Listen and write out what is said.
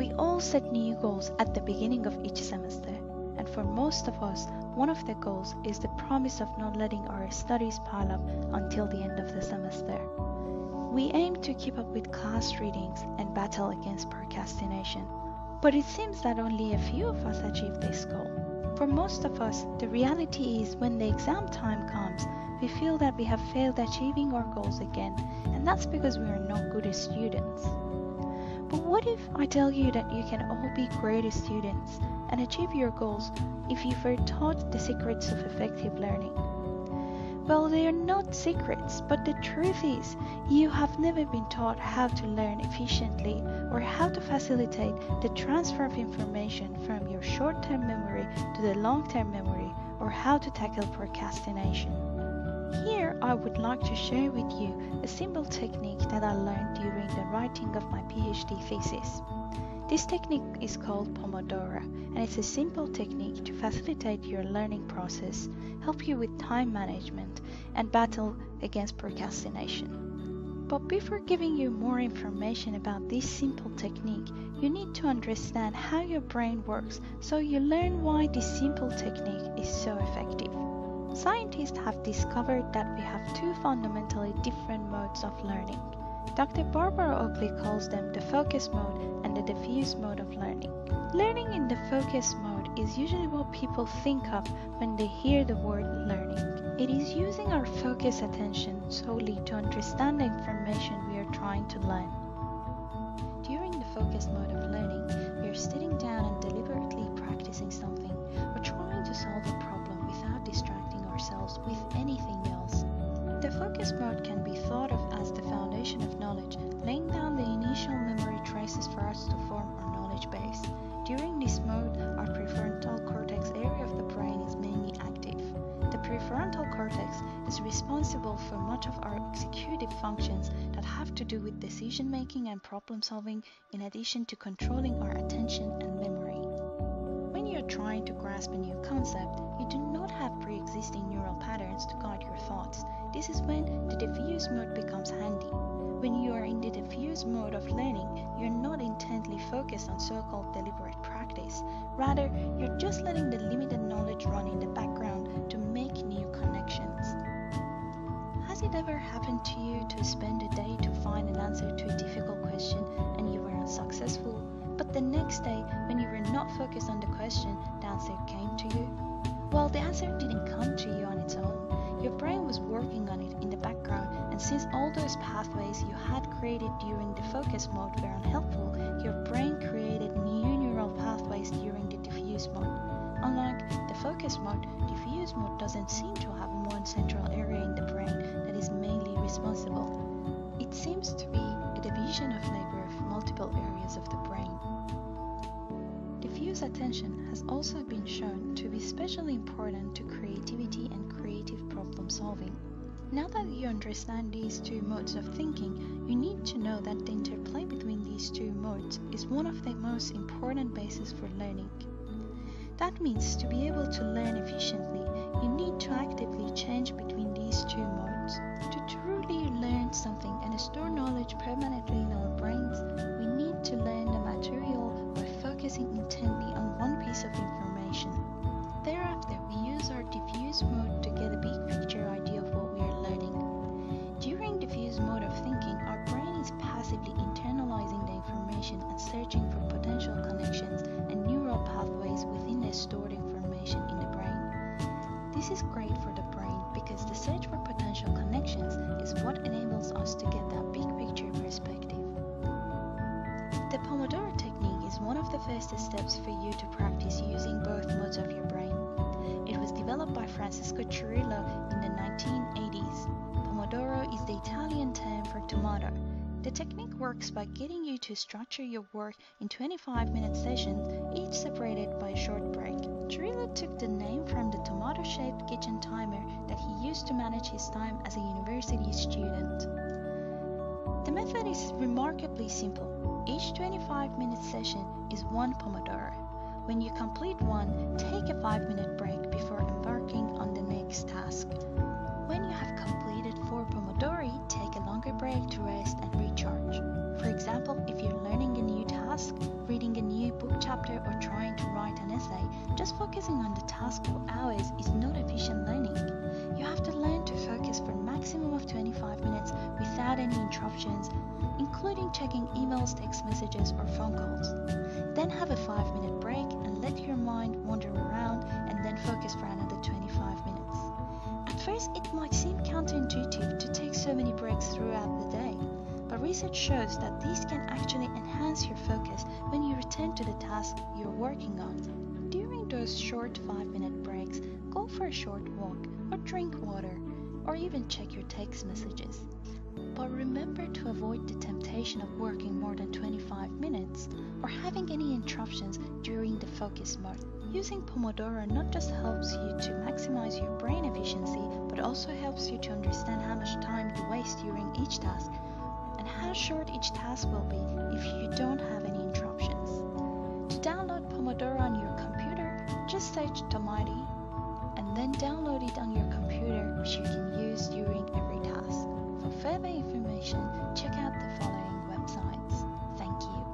We all set new goals at the beginning of each semester, and for most of us, one of the goals is the promise of not letting our studies pile up until the end of the semester. We aim to keep up with class readings and battle against procrastination, but it seems that only a few of us achieve this goal. For most of us, the reality is when the exam time comes, we feel that we have failed achieving our goals again, and that's because we are not good students. But what if I tell you that you can all be great students and achieve your goals if you were taught the secrets of effective learning? Well, they are not secrets, but the truth is, you have never been taught how to learn efficiently or how to facilitate the transfer of information from your short-term memory to the long-term memory, or how to tackle procrastination. Here, I would like to share with you a simple technique that I learned during the writing of my PhD thesis. This technique is called Pomodoro, and it's a simple technique to facilitate your learning process, help you with time management, and battle against procrastination. But before giving you more information about this simple technique, you need to understand how your brain works so you learn why this simple technique is so effective. Scientists have discovered that we have two fundamentally different modes of learning. Dr. Barbara Oakley calls them the focus mode and the diffuse mode of learning. Learning in the focus mode is usually what people think of when they hear the word learning. It is using our focus attention solely to understand the information we are trying to learn. During the focus mode of learning, we are sitting down and deliberately practicing something or trying to solve a problem without distracting ourselves with anything else. The focus mode can be thought of as the foundation of knowledge, laying down the initial memory traces for us to form our knowledge base. During this mode, our prefrontal cortex area of the brain is mainly active. The prefrontal cortex is responsible for much of our executive functions that have to do with decision making and problem solving, in addition to controlling our attention and memory. When you are trying to grasp a new concept, you do not have pre-existing neural patterns to guide your thoughts. This is when the diffuse mode becomes handy. When you are in the diffuse mode of learning, you're not intently focused on so-called deliberate practice. Rather, you're just letting the limited knowledge run in the background to make new connections. Has it ever happened to you to spend a day to find an answer to a difficult question and you were unsuccessful, but the next day, when you were not focused on the question, the answer came to you? Well, the answer didn't come to you on its own. Your brain was working on it in the background, and since all those pathways you had created during the focus mode were unhelpful, your brain created new neural pathways during the diffuse mode. Unlike the focus mode, diffuse mode doesn't seem to have one central area in the brain that is mainly responsible. It seems to be a division of labor of multiple areas of the brain. Diffuse attention has also been shown to be especially important to creativity and creative problem solving. Now that you understand these two modes of thinking, you need to know that the interplay between these two modes is one of the most important bases for learning. That means to be able to learn efficiently, you need to actively change between these two modes. To truly learn something and store knowledge permanently in our brains, we need to learn the material by focusing intently on one piece of information. Thereafter, we use our diffuse mode to get a big picture idea of what we are learning. During diffuse mode of thinking, our brain is passively internalizing the information and searching for potential connections and neural pathways within the stored information in the brain. This is great for the brain because the search for potential connections is what enables us to get that big picture perspective. The Pomodoro technique is one of the first steps for you to practice using both modes of your brain. It was developed by Francesco Cirillo in the 1980s. Pomodoro is the Italian term for tomato. The technique works by getting you to structure your work in 25-minute sessions, each separated by a short break. Cirillo took the name from the tomato-shaped kitchen timer that he used to manage his time as a university student. The method is remarkably simple. Each 25-minute session is one Pomodoro. When you complete one, take a 5-minute break before embarking on the next task. When you have completed 4 Pomodori, take a longer break to rest and recharge. For example, if you're learning a new task, reading a Just focusing on the task for hours is not efficient learning. You have to learn to focus for a maximum of 25 minutes without any interruptions, including checking emails, text messages, or phone calls. Then have a 5-minute break and let your mind wander around, and then focus for another 25 minutes. At first, it might seem counterintuitive to take so many breaks throughout the day, but research shows that these can actually enhance your focus when you return to the task you're working on. During those short 5-minute breaks, go for a short walk, or drink water, or even check your text messages. But remember to avoid the temptation of working more than 25 minutes or having any interruptions during the focus mode. Using Pomodoro not just helps you to maximize your brain efficiency, but also helps you to understand how much time you waste during each task and how short each task will be if you don't have any interruptions. To download Pomodoro on your computer, just search Tomato and then download it on your computer, which you can use during every task. For further information, check out the following websites. Thank you.